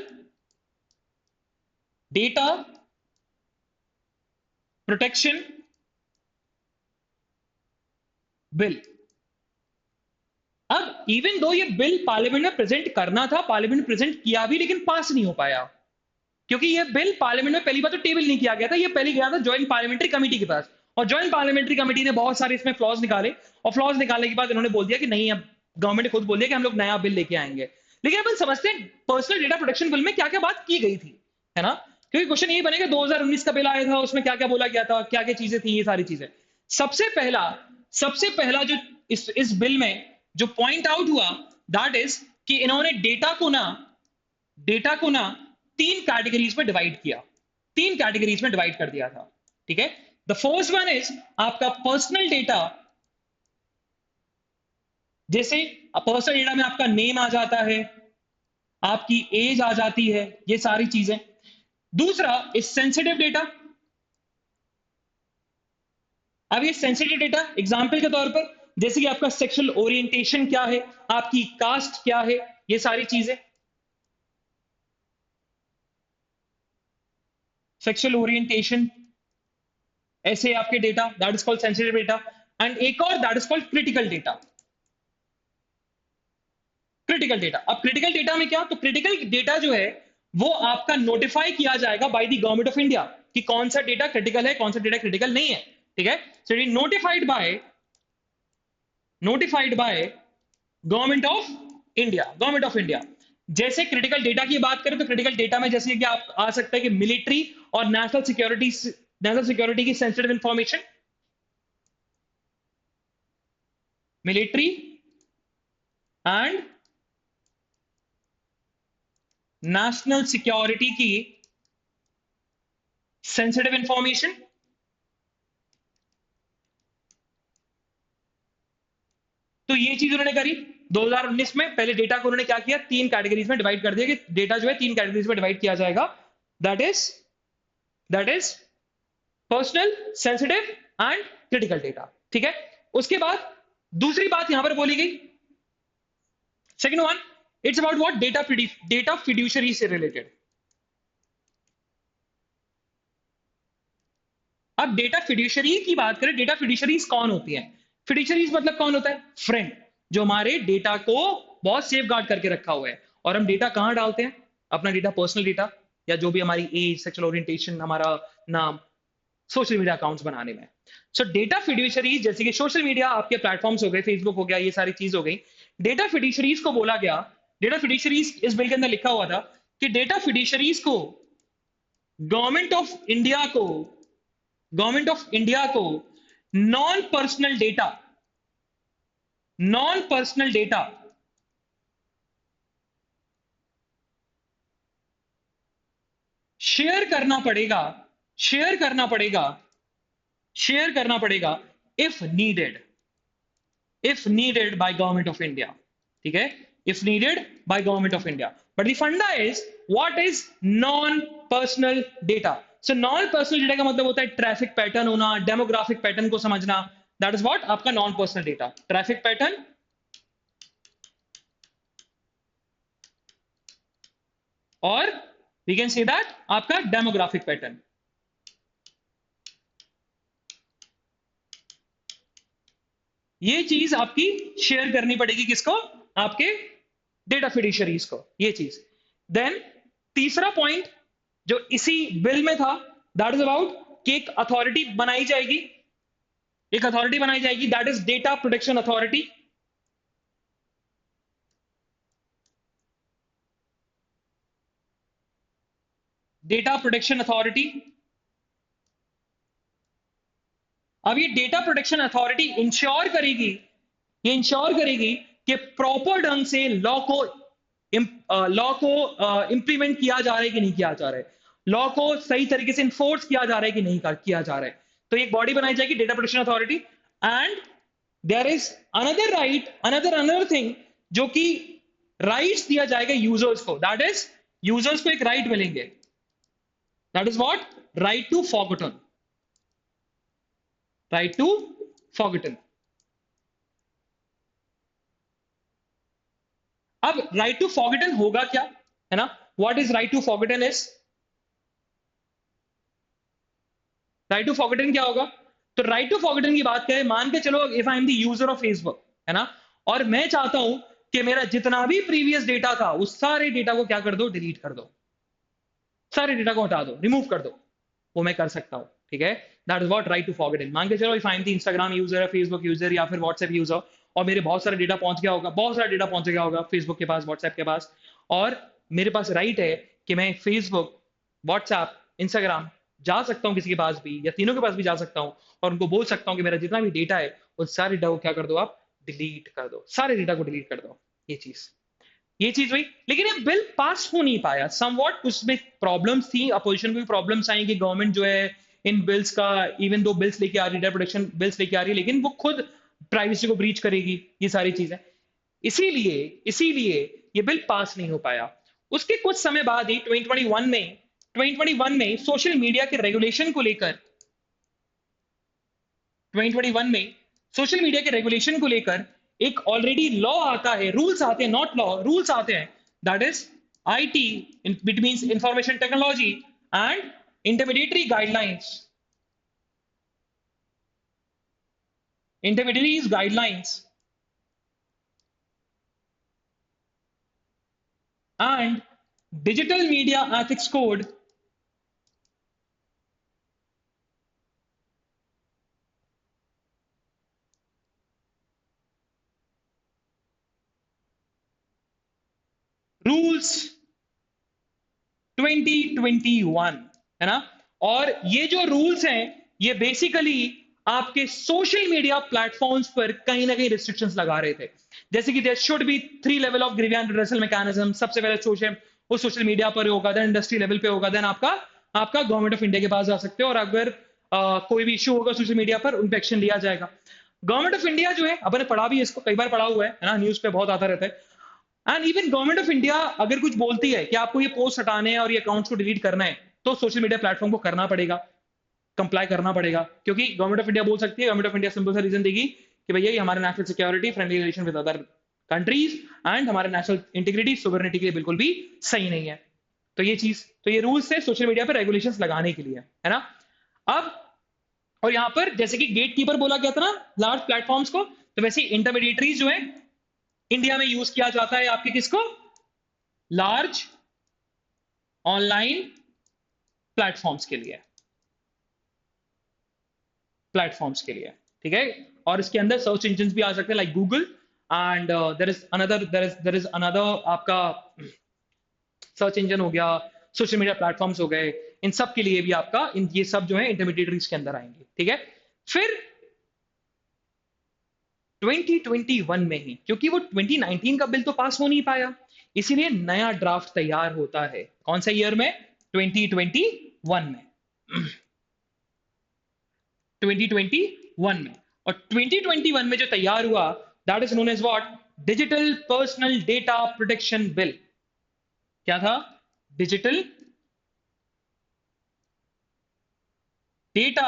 data protection bill. अब इवन दो ये बिल पार्लियामेंट में प्रेजेंट करना था, पार्लियामेंट प्रेजेंट किया भी, लेकिन पास नहीं हो पाया, क्योंकि ये बिल पार्लियामेंट में पहली बार तो टेबल नहीं किया गया था, ये पहले गया था ज्वाइंट पार्लियामेंट्री कमेटी के पास, और ज्वाइंट पार्लियामेंट्री कमेटी ने बहुत सारे इसमें फ्लॉज निकाले, और फ्लॉज निकालने के बाद इन्होंने बोल दिया कि नहीं, अब गवर्नमेंट ने खुद बोल दिया कि हम लोग नया बिल लेके आएंगे। लेकिन अपन समझते हैं पर्सनल डेटा प्रोटेक्शन बिल में क्या क्या बात की गई थी, है ना, क्योंकि क्वेश्चन ये बनेगा 2019 का बिल आया था, उसमें क्या क्या बोला गया था, क्या क्या चीजें थी, ये सारी चीजें। सबसे पहला जो इस बिल में जो पॉइंट आउट हुआ, दैट इज कि इन्होंने डेटा को ना 3 कैटेगरीज में डिवाइड किया, 3 कैटेगरीज में डिवाइड कर दिया था, ठीक है। द फर्स्ट वन इज आपका पर्सनल डेटा, जैसे पर्सनल डेटा में आपका नेम आ जाता है, आपकी एज आ जाती है, ये सारी चीजें। दूसरा इज सेंसिटिव डेटा। अब ये सेंसिटिव डेटा एग्जाम्पल के तौर पर, जैसे कि आपका सेक्सुअल ओरिएंटेशन क्या है, आपकी कास्ट क्या है, ये सारी चीजें, सेक्सुअल ओरिएंटेशन, ऐसे आपके data, that is called sensitive data. And एक और that is called critical data. Critical data, अब क्रिटिकल डेटा में क्या, तो क्रिटिकल डेटा जो है वो आपका नोटिफाई किया जाएगा by the government of India कि कौन सा डेटा क्रिटिकल है, कौन सा डेटा क्रिटिकल नहीं है, ठीक है। So it notified by government of India. जैसे क्रिटिकल डेटा की बात करें तो क्रिटिकल डेटा में जैसे कि आप आ सकता है कि मिलिट्री और नेशनल सिक्योरिटी की sensitive information, military and national security की सेंसिटिव इंफॉर्मेशन। तो ये चीज उन्होंने करी 2019 में। पहले डेटा को उन्होंने क्या किया, 3 कैटेगरीज में डिवाइड कर दिया कि डेटा जो है 3 कैटेगरीज में डिवाइड किया जाएगा, that is personal, sensitive and critical data, ठीक है। उसके बाद दूसरी बात यहां पर बोली गई, second one, it's about what, data fiduciary से रिलेटेड। अब डेटा फिड्यूशरी की बात करें, डेटा फिड्यूशरीज कौन होती हैं? फिड्यूशरीज मतलब कौन होता है? फ्रेंड, जो हमारे डेटा को बहुत सेफ गार्ड करके रखा हुआ है। और हम डेटा कहां डालते हैं? अपना डेटा, पर्सनल डेटा, या जो भी हमारी एज, सेक्सुअल ओरिएंटेशन, हमारा नाम, सोशल मीडिया अकाउंट्स बनाने में। सो डेटा फिड्यूशरीज, जैसे कि सोशल मीडिया आपके प्लेटफॉर्म्स हो गए, फेसबुक हो गया, ये सारी चीज हो गई। डेटा फिड्यूशरीज को बोला गया, डेटा फिड्यूशरीज इस बिल के अंदर लिखा हुआ था कि डेटा फिड्यूशरीज को गवर्नमेंट ऑफ इंडिया को गवर्नमेंट ऑफ इंडिया को नॉन पर्सनल डेटा शेयर करना पड़ेगा, शेयर करना पड़ेगा, शेयर करना पड़ेगा if needed by government of India, ठीक है, if needed by government of India. But the funda is what is non personal data. So non personal data का मतलब होता है ट्रैफिक पैटर्न होना, डेमोग्राफिक पैटर्न को समझना, दैट इज व्हाट आपका non personal data, traffic pattern और we can say that आपका डेमोग्राफिक पैटर्न। ये चीज आपकी शेयर करनी पड़ेगी, किसको? आपके डेटा फिड्यूशरीज को, ये चीज। देन तीसरा पॉइंट जो इसी बिल में था, दैट इज अबाउट कि एक अथॉरिटी बनाई जाएगी, that is data protection authority. Data protection authority. अब ये डेटा प्रोटेक्शन अथॉरिटी इंश्योर करेगी कि प्रॉपर ढंग से लॉ को इंप्लीमेंट किया जा रहा है कि नहीं किया जा रहा है, लॉ को सही तरीके से इन्फोर्स किया जा रहा है कि नहीं किया जा रहा है। तो एक बॉडी बनाई जाएगी, data protection authority. And there is another thing, जो कि राइट्स दिया जाएगा यूजर्स को, दैट इज यूजर्स को एक राइट मिलेंगे, that is what, right to forgotten. Right to forgotten. अब राइट टू फॉरगेटन होगा क्या, है ना? What is right to forgotten is, right to forgotten क्या होगा? तो राइट टू फॉरगेटन की बात करें, मान के चलो if I am the user of Facebook, है ना, और मैं चाहता हूं कि मेरा जितना भी प्रीवियस डेटा था उस सारे डेटा को क्या कर दो, डिलीट कर दो, सारे डेटा को हटा दो, रिमूव कर दो, वो मैं कर सकता हूं, ठीक है? That is what right to forgotten. मान के चलो if I am the Instagram user, Facebook user या फिर व्हाट्सएप यूजर, और मेरे बहुत सारा डेटा पहुंच गया होगा, बहुत सारा डेटा पहुंच गया होगा फेसबुक के पास, व्हाट्सएप के पास, और मेरे पास राइट है कि मैं फेसबुक, व्हाट्सएप, इंस्टाग्राम जा सकता हूं किसी के पास भी, या तीनों के पास भी जा सकता हूं, और उनको बोल सकता हूं कि मेरा जितना भी डेटा है उस सारे डेटा को क्या कर दो, आप डिलीट कर दो, सारे डेटा को डिलीट कर दो। ये चीज हुई, लेकिन ये बिल पास हो नहीं पाया, समवॉट उसमें प्रॉब्लम्स थी, अपोजिशन को भी प्रॉब्लम्स आई कि गवर्नमेंट जो है इन बिल्स का, इवन दो बिल्स लेके आ रही है, डेटा प्रोटेक्शन बिल्स लेके आ रही है, लेकिन वो खुद प्राइवेसी को ब्रीच करेगी, ये सारी चीजें, इसीलिए इसीलिए ये बिल पास नहीं हो पाया। उसके कुछ समय बाद ही 2021 में सोशल मीडिया के रेगुलेशन को लेकर, 2021 में सोशल मीडिया के रेगुलेशन को लेकर एक ऑलरेडी लॉ आता है, रूल्स आते हैं, नॉट लॉ, रूल्स आते हैं, that is IT, it means information technology and intermediary guidelines, intermediaries guidelines and digital media ethics code, rules 2021, है ना? और ये जो रूल्स हैं ये बेसिकली आपके सोशल मीडिया प्लेटफॉर्म्स पर कहीं ना कहीं रिस्ट्रिक्शंस लगा रहे थे, जैसे कि there should be 3 level of grievance redressal mechanism, सबसे पहले सोशल, वो सोशल मीडिया पर होगा, देन इंडस्ट्री लेवल पे होगा, देन आपका आपका गवर्नमेंट ऑफ इंडिया के पास जा सकते हो, और अगर कोई भी इशू होगा सोशल मीडिया पर, उन पर एक्शन लिया जाएगा। गवर्नमेंट ऑफ इंडिया जो है, अपने पढ़ा भी है इसको, कई बार पढ़ा हुआ है ना, न्यूज पे बहुत आता रहता है, and even government of India अगर कुछ बोलती है कि आपको ये पोस्ट हटाने हैं और ये अकाउंट्स को डिलीट करना है, तो सोशल मीडिया प्लेटफॉर्म को करना पड़ेगा, कंप्लाई करना पड़ेगा, क्योंकि गवर्नमेंट ऑफ इंडिया बोल सकती है, गवर्नमेंट ऑफ इंडिया सिंपल सा रीजन देगी कि भैया ये हमारे national security, friendly relation with other countries and हमारे नेशनल इंटीग्रिटी, सोवरेनिटी के लिए बिल्कुल भी सही नहीं है। तो ये चीज, तो ये रूल्स है सोशल मीडिया पर रेगुलेशंस लगाने के लिए, है ना? अब और यहां पर जैसे कि गेट कीपर बोला गया था ना लार्ज प्लेटफॉर्म्स को, तो वैसे इंटरमीडिएटरीज जो है इंडिया में यूज किया जाता है आपके किसको, लार्ज ऑनलाइन प्लेटफॉर्म्स के लिए, प्लेटफॉर्म्स के लिए, ठीक है? और इसके अंदर सर्च इंजन भी आ सकते हैं like Google, and there is another आपका सर्च इंजन हो गया, सोशल मीडिया प्लेटफॉर्म्स हो गए, इन सब के लिए भी आपका ये सब जो है इंटरमीडिएटरीज के अंदर आएंगे, ठीक है? फिर 2021 में ही, क्योंकि वो 2019 का बिल तो पास हो नहीं पाया, इसीलिए नया ड्राफ्ट तैयार होता है, कौन सा ईयर में, 2021 में, 2021 में। और 2021 में जो तैयार हुआ, that is known as what, digital personal data protection bill. क्या था? Digital data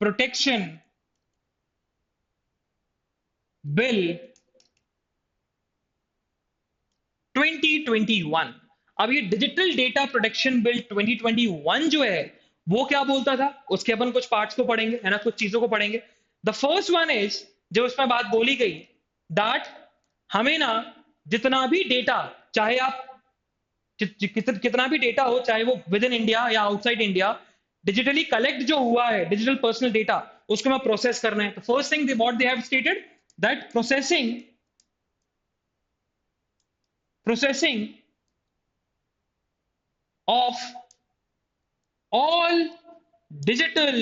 protection bill 2021। अब ये डिजिटल डेटा प्रोटेक्शन बिल 2021 जो है वो क्या बोलता था, उसके अपन कुछ पार्ट्स को पढ़ेंगे, है ना, कुछ चीजों को पढ़ेंगे। द फर्स्ट वन इज, जो उसमें बात बोली गई, दैट हमें ना जितना भी डेटा, चाहे आप कितना भी डेटा हो, चाहे वो विद इन इंडिया या आउटसाइड इंडिया, डिजिटली कलेक्ट जो हुआ है डिजिटल पर्सनल डेटा, उसको मैं प्रोसेस करना है। तो first thing what they have stated, that processing of all digital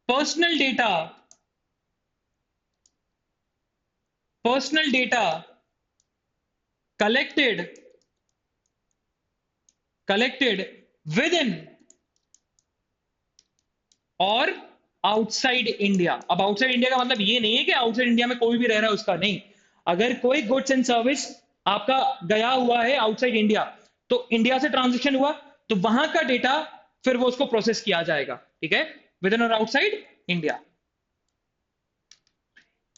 personal data collected within और आउटसाइड इंडिया। अब आउटसाइड इंडिया का मतलब ये नहीं है कि आउटसाइड इंडिया में कोई भी रह रहा है उसका, नहीं, अगर कोई गुड्स एंड सर्विस आपका गया हुआ है आउटसाइड इंडिया, तो इंडिया से ट्रांजेक्शन हुआ, तो वहां का डेटा फिर वो उसको प्रोसेस किया जाएगा, ठीक है, विद इन और आउटसाइड इंडिया।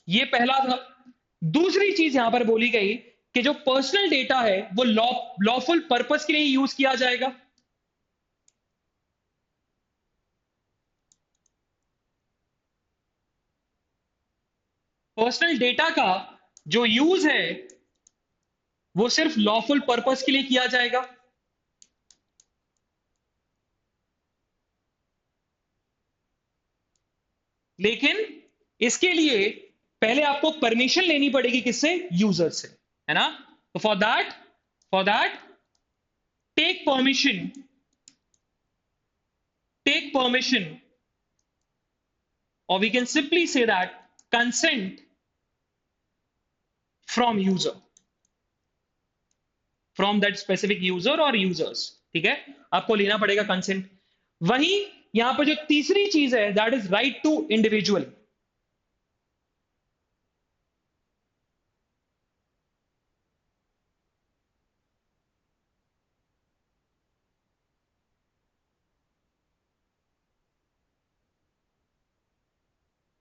ये पहला था। दूसरी चीज यहां पर बोली गई कि जो पर्सनल डेटा है वो लॉफुल पर्पस के लिए यूज किया जाएगा। पर्सनल डेटा का जो यूज है वो सिर्फ लॉफुल पर्पस के लिए किया जाएगा। लेकिन इसके लिए पहले आपको परमिशन लेनी पड़ेगी, किससे? यूजर से, है ना? तो for that take permission, take permission, or we can simply say that consent from user, from that specific user or users, ठीक है, आपको लेना पड़ेगा कंसेंट। वहीं यहां पर जो तीसरी चीज है that is right to individual.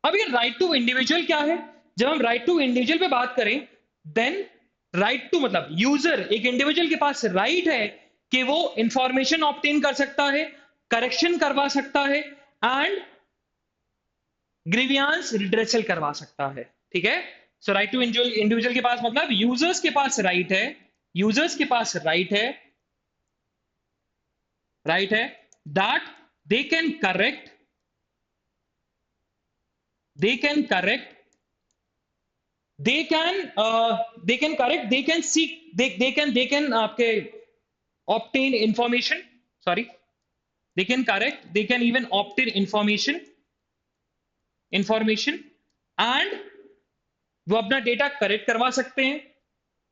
अब ये राइट टू इंडिविजुअल क्या है? जब हम राइट टू इंडिविजुअल पे बात करें, देन राइट टू मतलब यूजर, एक इंडिविजुअल के पास राइट है कि वो इंफॉर्मेशन ऑब्टेन कर सकता है, करेक्शन करवा सकता है, एंड ग्रीवियांस रिड्रेसल करवा सकता है, ठीक है। सो राइट टू इंडिविजुअल के पास मतलब यूजर्स के पास राइट है, यूजर्स के पास राइट है that they can correct, they can correct, they can correct, they can seek, they can आपके obtain information, sorry, they can correct, they can even obtain information and वो अपना data correct करवा सकते हैं,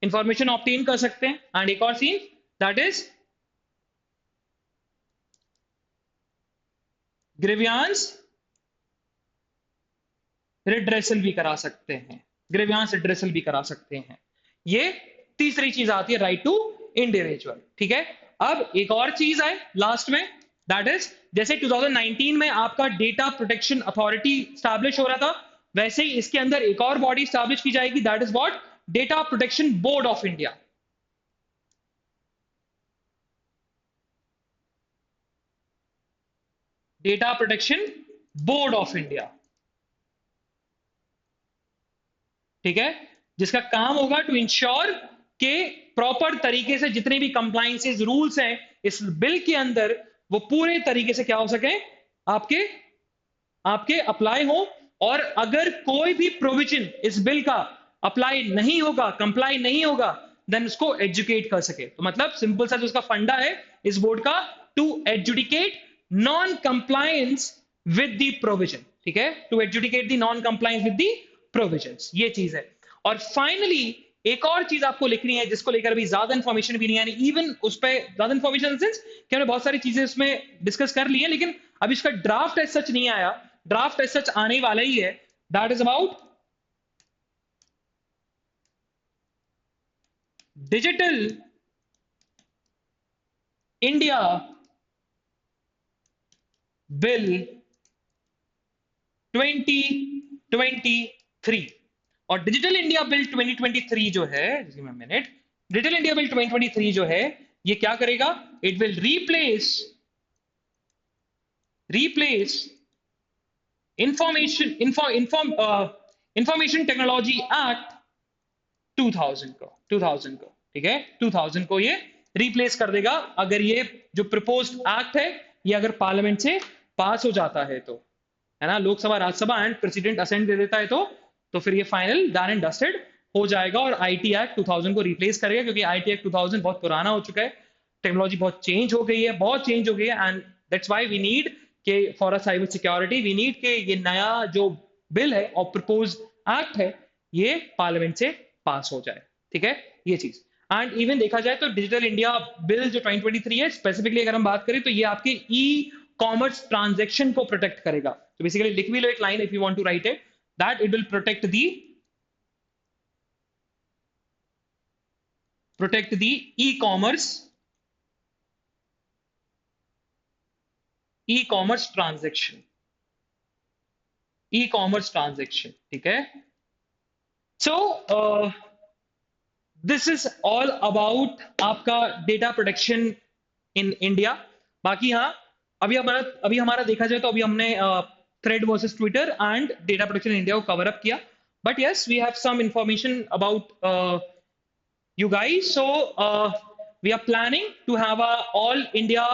information obtain कर सकते हैं, and एक और seen that is grievance redressal भी करा सकते हैं, ग्रीवियांस रिड्रेसल भी करा सकते हैं। ये तीसरी चीज आती है राइट टू इंडिविजुअल, ठीक है। अब एक और चीज है लास्ट में, दैट इज जैसे 2019 में आपका डेटा प्रोटेक्शन अथॉरिटी स्टैब्लिश हो रहा था, वैसे ही इसके अंदर एक और बॉडी स्टैब्लिश की जाएगी, that is what? Data protection board of India. Data protection board of India, ठीक है, जिसका काम होगा टू इंश्योर के प्रॉपर तरीके से जितने भी कंप्लाइंसेस रूल्स हैं इस बिल के अंदर वो पूरे तरीके से क्या हो सके, आपके आपके अप्लाई हो, और अगर कोई भी प्रोविजन इस बिल का अप्लाई नहीं होगा, कंप्लाई नहीं होगा, देन उसको एजुकेट कर सके। तो मतलब सिंपल सा जो उसका फंडा है इस बोर्ड का, to adjudicate non compliance with the provision, ठीक है, to adjudicate the non compliance with the provisions, ये चीज है। और फाइनली एक और चीज आपको लिखनी है जिसको लेकर अभी ज्यादा इंफॉर्मेशन भी नहीं है, इवन उस पर ज्यादा इंफॉर्मेशन सेंस कि हमने बहुत सारी चीजें उसमें डिस्कस कर ली है, लेकिन अभी इसका ड्राफ्ट एज सच नहीं आया, ड्राफ्ट एज सच आने वाला ही है, that is about digital India bill 2023। और डिजिटल इंडिया बिल 2023 जो है, मिनट, डिजिटल इंडिया बिल 2023 जो है ये क्या करेगा? It will replace information technology act 2000 को, ठीक है, 2000 को ये रिप्लेस कर देगा, अगर ये जो प्रपोज्ड एक्ट है ये अगर पार्लियामेंट से पास हो जाता है तो, है ना, Lok Sabha Rajya Sabha and president assent दे देता है तो फिर ये फाइनल डन एंड डस्टेड हो जाएगा और आईटी एक्ट 2000 को रिप्लेस करेगा, क्योंकि आईटी एक्ट 2000 बहुत पुराना हो चुका है, टेक्नोलॉजी बहुत चेंज हो गई है, बहुत चेंज हो गई है, and that's why we need के for a cyber security we need के ये नया जो बिल है और प्रपोज एक्ट है ये पार्लियामेंट से पास हो जाए, ठीक है, ये चीज। एंड इवन देखा जाए तो डिजिटल इंडिया बिल जो 2023 है, स्पेसिफिकली अगर हम बात करें तो ये आपके ई कॉमर्स ट्रांजेक्शन को प्रोटेक्ट करेगा। तो बेसिकली लिख भी लो एक line if you want to write it, that it will protect the e commerce e commerce transaction, e commerce transaction, ठीक है। So this is all about आपका डेटा प्रोटेक्शन इन इंडिया। बाकी हाँ, अभी हमारा देखा जाए तो अभी हमने thread versus Twitter and data protection in India को कवर अप किया। But yes, we have some information about you guys. So we are planning to have a all India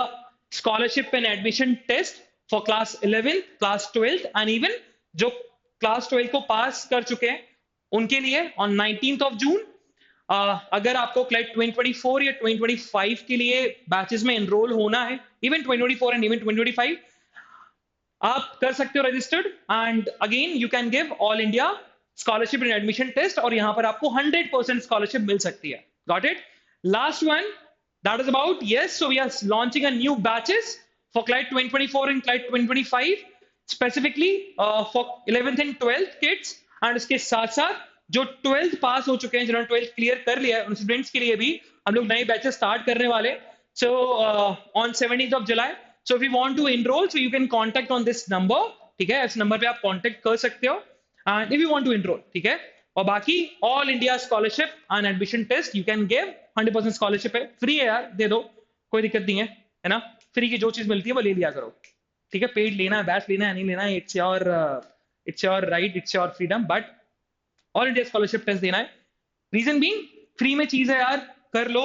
scholarship and admission test for class 11th, class 12th and even जो class 12 को पास कर चुके हैं उनके लिए on 19th of June। अगर आपको CLAT 2024 या 2025 के लिए बैचेस में एनरोल होना है, इवन 2024 एंड इवन 2025, आप कर सकते हो registered. And again you can give All India scholarship and admission test और यहां पर आपको 100% स्कॉलरशिप मिल सकती है। Got it? Last one, that is about, yes, so we are launching a new batches for CLAT 2024 and CLAT 2025 specifically for 11th and 12th kids. And इसके साथ साथ जो 12th पास हो चुके हैं, जिन्होंने 12th क्लियर कर लिया है, उन स्टूडेंट्स के लिए भी हम लोग नए बैचेस स्टार्ट करने वाले। So on 17th of July, so if you want to enroll, so you can contact on this number, ठीक है, इस नंबर पे आप कांटेक्ट कर सकते हो and if you want to enrol, ठीक है। और बाकी all India scholarship and admission test you can give, 100% scholarship है, फ्री है यार, दे दो, कोई दिक्कत नहीं है ना। फ्री की जो चीज मिलती है वो ले लिया करो, ठीक है। पेड लेना है, बैच लेना है, नहीं लेना है, it's your right, it's your freedom, but all India scholarship test देना है। रीजन बीइंग, फ्री में चीज है यार, कर लो,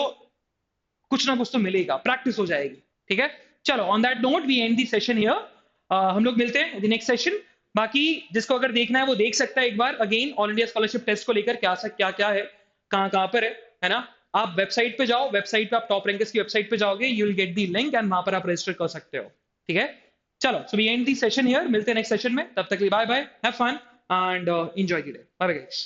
कुछ ना कुछ तो मिलेगा, प्रैक्टिस हो जाएगी, ठीक है। चलो, on that note we end the session here. हम लोग मिलते हैं द नेक्स्ट सेशन। बाकी जिसको अगर देखना है वो देख सकता है एक बार again all India scholarship test को लेकर क्या क्या है, कहाँ कहाँ पर है ना। आप वेबसाइट पे जाओ, वेबसाइट पे आप टॉप रैंकर्स की वेबसाइट पे जाओगे, you will get the link and वहां पर आप रजिस्टर कर सकते हो, ठीक है। चलो, so we end the session here, मिलते हैं नेक्स्ट सेशन में, तब तक के लिए bye bye, have fun and enjoy the day, bye bye guys.